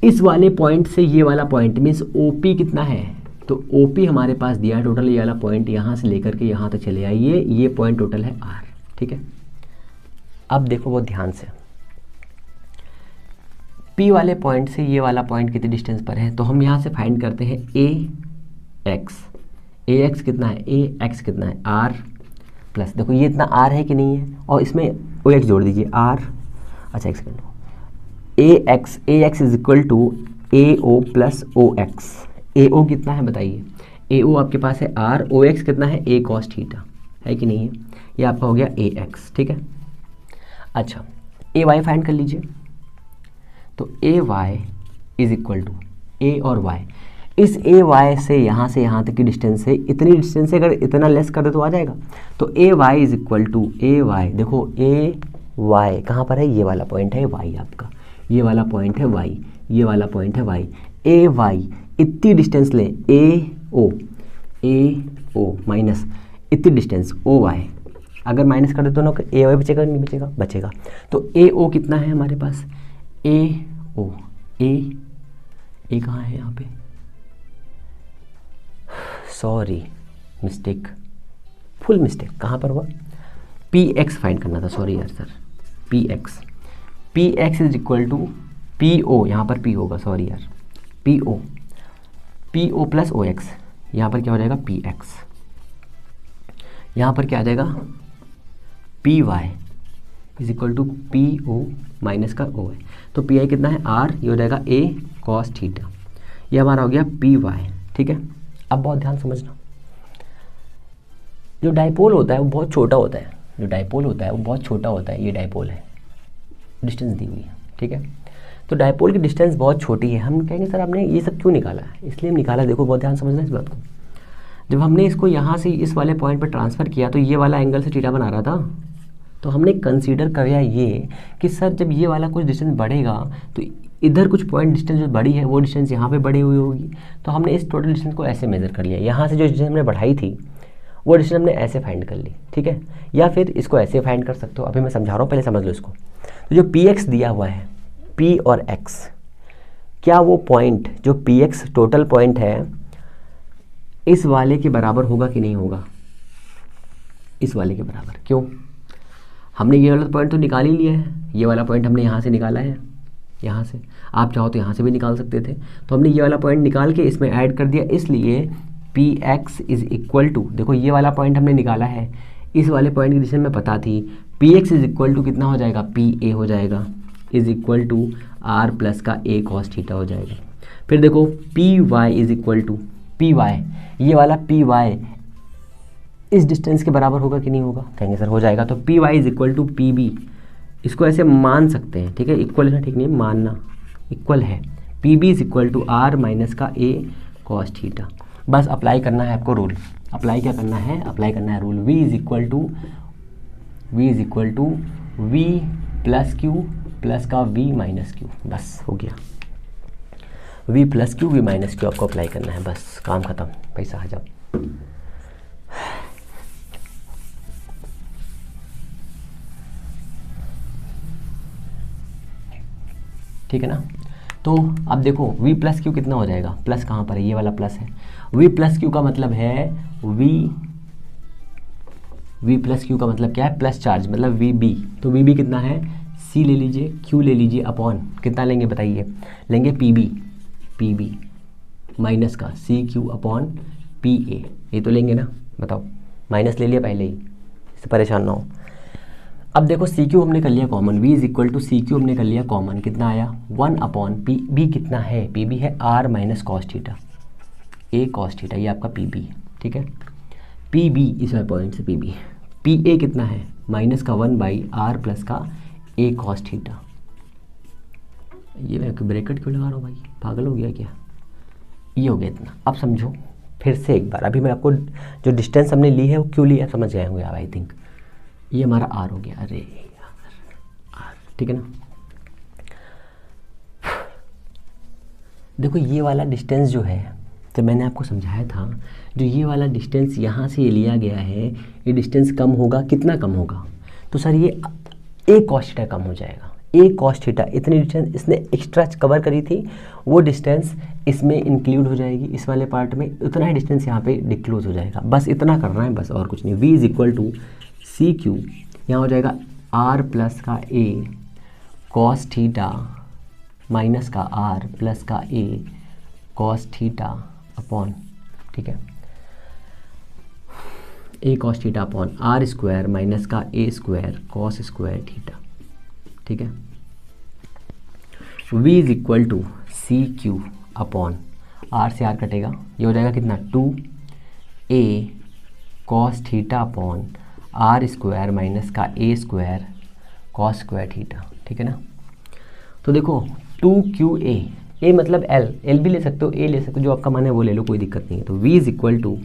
Speaker 1: इस वाले पॉइंट से ये वाला पॉइंट मीन्स OP कितना है? तो OP हमारे पास दिया है टोटल, ये वाला पॉइंट यहाँ से लेकर के यहाँ तक चले आइए, ये पॉइंट टोटल है R, ठीक है। अब देखो बहुत ध्यान से, P वाले पॉइंट से ये वाला पॉइंट कितने डिस्टेंस पर है? तो हम यहाँ से फाइंड करते हैं AX कितना है? AX कितना है? R प्लस, देखो ये इतना R है कि नहीं है, और इसमें OX जोड़ दीजिए R। अच्छा एक second, AX is equal to AO plus OX। AO कितना है बताइए? AO आपके पास है R, OX कितना है? A cos थीटा, है कि नहीं है? ये आपका हो गया AX, ठीक है। अच्छा, AY फाइंड कर लीजिए, तो AY is equal to A और Y, इस AY से यहाँ तक की डिस्टेंस है, इतनी डिस्टेंस से अगर इतना लेस कर दे तो आ जाएगा। तो AY is equal to AY, देखो AY कहाँ पर है? ये वाला पॉइंट है Y आपका, ये वाला पॉइंट है Y, ये वाला पॉइंट है Y। AY इतनी डिस्टेंस लें, AO माइनस इतनी डिस्टेंस OY, अगर माइनस कर दे तो ना AY बचेगा नहीं बचेगा? बचेगा। तो AO कितना है हमारे पास? AO, A कहाँ है यहाँ पे? सॉरी, मिस्टेक, फुल मिस्टेक, कहाँ पर हुआ? PX फाइंड करना था, सॉरी यार sir, PX is equal to PO, यहाँ पर P होगा, सॉरी यार, PO प्लस OX, यहाँ पर क्या हो जाएगा? PX, यहाँ पर क्या आ जाएगा? PY is equal to PO minus का OY, तो PI कितना है? R, ये हो जाएगा A cos थीटा, ये हमारा हो गया PY, ठीक है। अब बहुत ध्यान समझना, जो डाइपोल होता है वो बहुत छोटा होता है, ये डाइपोल है, डिस्टेंस दी हुई है, ठीक है। तो डाइपोल की डिस्टेंस बहुत छोटी है। हम कहेंगे सर आपने ये सब क्यों निकाला है? इसलिए हम निकाला, देखो बहुत ध्यान समझना इस बात को। जब हमने इसको यहाँ से इस वाले पॉइंट पर ट्रांसफ़र किया तो ये वाला एंगल से थीटा बना रहा था, तो हमने कंसीडर किया ये कि सर जब ये वाला कुछ डिस्टेंस बढ़ेगा तो इधर कुछ पॉइंट डिस्टेंस जो बड़ी है वो डिस्टेंस यहाँ पे बढ़ी हुई होगी, तो हमने इस टोटल डिस्टेंस को ऐसे मेज़र कर लिया। यहाँ से जो डिस्टेंस हमने बढ़ाई थी वो डिस्टेंस हमने ऐसे फाइंड कर ली, ठीक है, या फिर इसको ऐसे फाइंड कर सकते हो। अभी मैं समझा रहा हूँ, पहले समझ लो इसको। तो जो PX दिया हुआ है, P और X, क्या वो पॉइंट जो PX टोटल पॉइंट है इस वाले के बराबर होगा कि नहीं होगा? इस वाले के बराबर। क्यों? हमने ये वाला पॉइंट तो निकाल ही लिया है, ये वाला पॉइंट हमने यहाँ से निकाला है, यहाँ से, आप चाहो तो यहाँ से भी निकाल सकते थे, तो हमने ये वाला पॉइंट निकाल के इसमें ऐड कर दिया, इसलिए PX इज इक्वल टू, देखो ये वाला पॉइंट हमने निकाला है, इस वाले पॉइंट की डिस्टेंस में पता थी, PX इज इक्वल टू कितना हो जाएगा? PA हो जाएगा, is equal to R plus का A cos थीटा हो जाएगा। फिर देखो PY is equal to PY, ये वाला PY इस डिस्टेंस के बराबर होगा कि नहीं होगा? कहेंगे सर हो जाएगा, तो PY is equal to PB, इसको ऐसे मान सकते हैं, ठीक है, इक्वल है, ठीक नहीं मानना, इक्वल है, P B is equal to R minus का ए कॉस थीटा। बस अप्लाई करना है आपको रूल, अप्लाई क्या करना है, अप्लाई करना है rule, v is equal to V plus Q plus का v माइनस क्यू। बस हो गया, v plus Q V minus Q आपको अप्लाई करना है, बस काम खत्म, पैसा आ जाओ। ठीक है ना। तो अब देखो v प्लस क्यू कितना हो जाएगा, प्लस कहाँ पर है, ये वाला प्लस है। v प्लस क्यू का मतलब है v प्लस क्यू का मतलब क्या है, प्लस चार्ज, मतलब वी बी। तो वी बी कितना है, c ले लीजिए, q ले लीजिए, अपॉन कितना लेंगे बताइए, लेंगे पी बी माइनस का C Q upon P A, ये तो लेंगे ना, बताओ, माइनस ले लिया पहले ही, इससे परेशान ना हो। अब देखो सी क्यू हमने कर लिया common, v is equal to C Q हमने कर लिया कॉमन, कितना आया 1 अपॉन पी बी, कितना है पी बी है R minus cos theta, A cos theta, ये आपका पी बी। ठीक है, पी बी इस वाले पॉइंट से पी बी, पी ए कितना है माइनस का 1 बाई आर प्लस का ए कॉस थीटा। ये मैं ब्रैकेट क्यों लगा रहा हूँ भाई, पागल हो गया क्या, ये हो गया इतना। अब समझो फिर से एक बार, अभी मैं आपको जो डिस्टेंस हमने ली है वो क्यों लिया समझ गए होंगे आप, आई थिंक। ये हमारा आर हो गया, अरे यार आर, ठीक है ना। देखो ये वाला डिस्टेंस जो है, तो मैंने आपको समझाया था, जो ये वाला डिस्टेंस यहाँ से लिया गया है, ये डिस्टेंस कम होगा, कितना कम होगा, तो सर ये ए कॉस थीटा कम हो जाएगा। ए कॉस थीटा इतनी डिस्टेंस इसने एक्स्ट्रा कवर करी थी, वो डिस्टेंस इसमें इंक्लूड हो जाएगी, इस वाले पार्ट में उतना ही डिस्टेंस यहाँ पे डिक्लोज हो जाएगा। बस इतना करना है, बस और कुछ नहीं। v is equal to C Q, यहाँ हो जाएगा r प्लस का ए कॉस थीटा माइनस का r प्लस का ए कॉस थीटा अपॉन, ठीक है, a cos theta upon are square minus का ए स्क्वायर कॉस स्क्वायर थीटा। ठीक है, v is equal to C Q upon r से आर कटेगा, ये हो जाएगा कितना 2 a cos theta upon are square minus का ए स्क्वायर कॉस स्क्वायर थीटा। ठीक है ना। तो देखो 2QA, ए मतलब एल, एल भी ले सकते हो, ए ले सकते हो, जो आपका मन है वो ले लो, कोई दिक्कत नहीं है। तो v इज इक्वल टू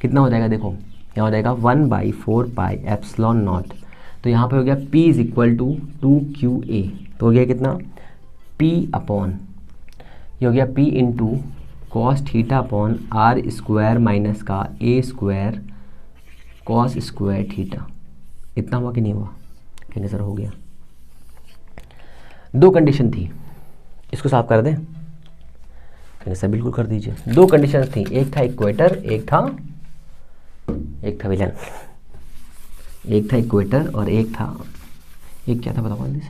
Speaker 1: कितना हो जाएगा, देखो यहाँ हो जाएगा 1/4 पाई एप्सिलॉन नॉट। तो यहाँ पे हो गया p is equal to 2QA, तो हो गया कितना p अपॉन, ये हो गया p into cos theta upon are square minus का ए स्क्वायर कॉस स्क्वायर थीटा। इतना हुआ कि नहीं हुआ, कहेंगे सर हो गया। दो कंडीशन थी, इसको साफ कर दें, कहेंगे सर बिल्कुल कर दीजिए। दो कंडीशन थी, एक था इक्वेटर, एक था विलन, एक था इक्वेटर और एक क्या था बताओ जल्दी से।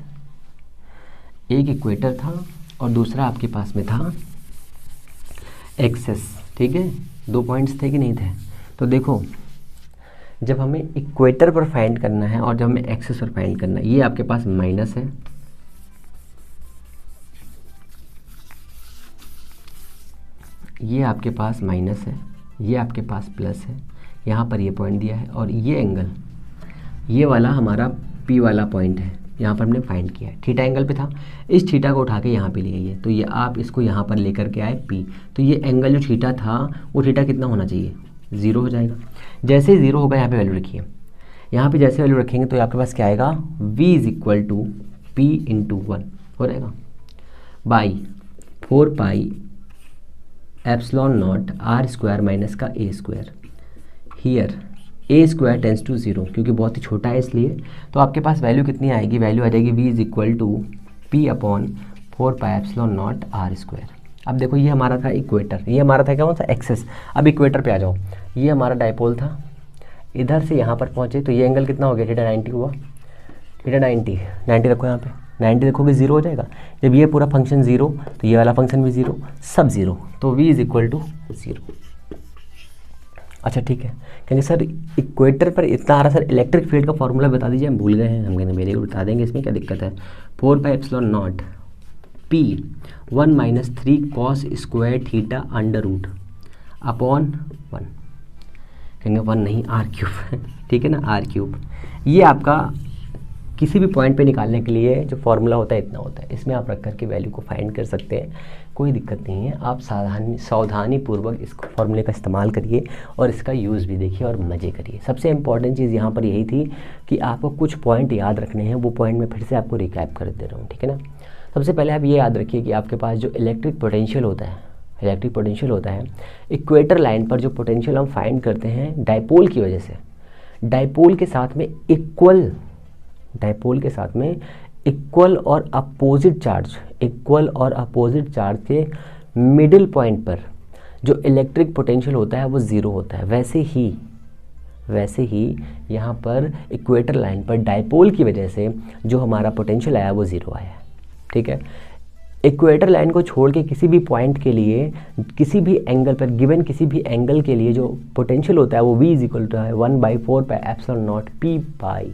Speaker 1: एक इक्वेटर था और दूसरा आपके पास में था एक्सेस। ठीक है, दो पॉइंट्स थे कि नहीं थे। तो देखो जब हमें इक्वेटर पर फाइंड करना है और जब हमें एक्सेस पर फाइंड करना है, ये आपके पास माइनस है, ये आपके पास माइनस है, ये आपके पास प्लस है, यहाँ पर ये पॉइंट दिया है, और ये एंगल, ये वाला हमारा P वाला पॉइंट है, यहाँ पर हमने फाइंड किया है। थीटा एंगल पे था, इस थीटा को उठा के यहाँ पे ले आइए, तो ये आप इसको यहाँ पर लेकर के आए P, तो ये एंगल जो थीटा था वो थीटा कितना होना चाहिए, 0 हो जाएगा। जैसे ही 0 होगा यहाँ पे वैल्यू रखिए, यहाँ पे जैसे वैल्यू रखेंगे तो आपके पास क्या आएगा, v is equal to P into 1 हो जाएगा by 4 pi epsilon naught are square minus का ए square. Here a square tends to 0, क्योंकि बहुत ही छोटा है इसलिए। तो आपके पास वैल्यू कितनी आएगी, वैल्यू आ जाएगी v is equal to P upon 4 pi epsilon naught are square. अब देखो ये हमारा था इक्वेटर, ये हमारा था क्या, कौन सा, एक्सेस। अब इक्वेटर पे आ जाओ, ये हमारा डायपोल था, इधर से यहाँ पर पहुँचे तो ये एंगल कितना हो गया, थीटा 90 हुआ, थीटा 90 रखो यहाँ पे, 90 रखोगे 0 हो जाएगा। जब ये पूरा फंक्शन 0 तो ये वाला फंक्शन भी 0, सब 0, तो v इज इक्वल टू 0। अच्छा ठीक है, कहेंगे सर इक्वेटर पर इतना आ रहा, सर इलेक्ट्रिक फील्ड का फॉर्मूला बता दीजिए, हम भूल गए हैं। हम कहेंगे वेरी गुड, बता देंगे, इसमें क्या दिक्कत है। 4 pi epsilon naught P 1 - 3 cos square theta under root upon 1, कहेंगे 1 नहीं R³ ठीक है ना, R³। ये आपका किसी भी पॉइंट पे निकालने के लिए जो फॉर्मूला होता है इतना होता है, इसमें आप रख करके वैल्यू को फाइंड कर सकते हैं, कोई दिक्कत नहीं है। आप सावधानी पूर्वक इस फॉर्मूले का इस्तेमाल करिए और इसका यूज़ भी देखिए और मज़े करिए। सबसे इम्पॉर्टेंट चीज़ यहाँ पर यही थी कि आपको कुछ पॉइंट याद रखने हैं, वो पॉइंट मैं फिर से आपको रिकैप कर दे रहा हूँ, ठीक है ना। सबसे पहले आप ये याद रखिए कि आपके पास जो इलेक्ट्रिक पोटेंशियल होता है, इक्वेटर लाइन पर जो पोटेंशियल हम फाइंड करते हैं डायपोल की वजह से, डायपोल के साथ में इक्वल और अपोजिट चार्ज के मिडिल पॉइंट पर जो इलेक्ट्रिक पोटेंशियल होता है वो ज़ीरो होता है। वैसे ही यहाँ पर इक्वेटर लाइन पर डायपोल की वजह से जो हमारा पोटेंशियल आया वो ज़ीरो आया है, ठीक है। इक्वेटर लाइन को छोड़ के किसी भी पॉइंट के लिए किसी भी एंगल पर गिवन किसी भी एंगल के लिए जो पोटेंशियल होता है वो v इज इक्वल टू है 1/4πε0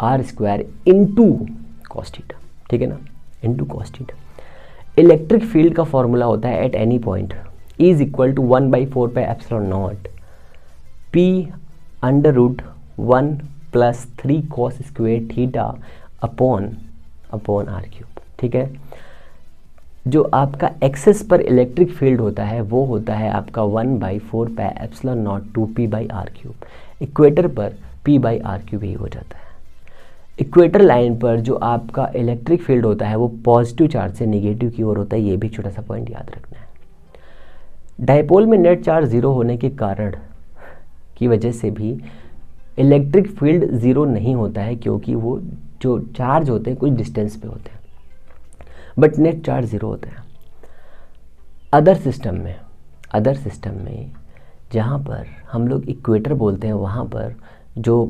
Speaker 1: p/r² इंटू कॉस थीटा, ठीक है ना, into cos theta. Electric field का फॉर्मूला होता है at any point E is equal to 1/4πε0 p√1 + 3 cos² theta upon r³, ठीक है। जो आपका एक्सेस पर इलेक्ट्रिक फील्ड होता है वो होता है आपका 1/4πε0 2p/r³। इक्वेटर पर p/r³ ही हो जाता है। इक्वेटर लाइन पर जो आपका इलेक्ट्रिक फील्ड होता है वो पॉजिटिव चार्ज से नेगेटिव की ओर होता है, ये भी छोटा सा पॉइंट याद रखना है। डायपोल में नेट चार्ज ज़ीरो होने के कारण की वजह से भी इलेक्ट्रिक फील्ड ज़ीरो नहीं होता है, क्योंकि वो जो चार्ज होते हैं कुछ डिस्टेंस पे होते हैं, बट नेट चार्ज ज़ीरो होता है। अदर सिस्टम में जहाँ पर हम लोग इक्वेटर बोलते हैं वहाँ पर जो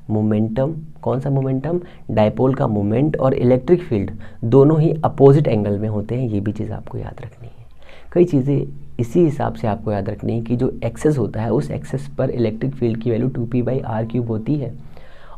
Speaker 1: मोमेंटम कौन सा मोमेंटम, डायपोल का मोमेंट और इलेक्ट्रिक फील्ड दोनों ही अपोजिट एंगल में होते हैं, ये भी चीज़ आपको याद रखनी है। कई चीज़ें इसी हिसाब से आपको याद रखनी है कि जो एक्सेस होता है उस एक्सेस पर इलेक्ट्रिक फील्ड की वैल्यू 2p/r³ होती है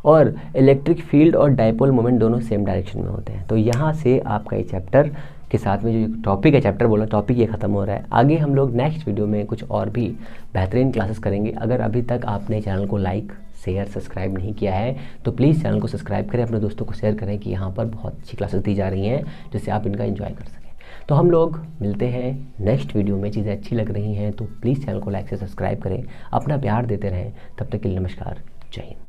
Speaker 1: और इलेक्ट्रिक फील्ड और डायपोल मोमेंट दोनों सेम डायरेक्शन में होते हैं। तो यहाँ से आपका ये चैप्टर के साथ में जो टॉपिक है, चैप्टर बोला टॉपिक ये ख़त्म हो रहा है। आगे हम लोग नेक्स्ट वीडियो में कुछ और भी बेहतरीन क्लासेस करेंगे। अगर अभी तक आपने चैनल को लाइक शेयर सब्सक्राइब नहीं किया है तो प्लीज़ चैनल को सब्सक्राइब करें, अपने दोस्तों को शेयर करें कि यहाँ पर बहुत अच्छी क्लासेस दी जा रही हैं जिससे आप इनका एंजॉय कर सकें। तो हम लोग मिलते हैं नेक्स्ट वीडियो में। चीज़ें अच्छी लग रही हैं तो प्लीज़ चैनल को लाइक से सब्सक्राइब करें, अपना प्यार देते रहें। तब तक के लिए नमस्कार, जय हिंद।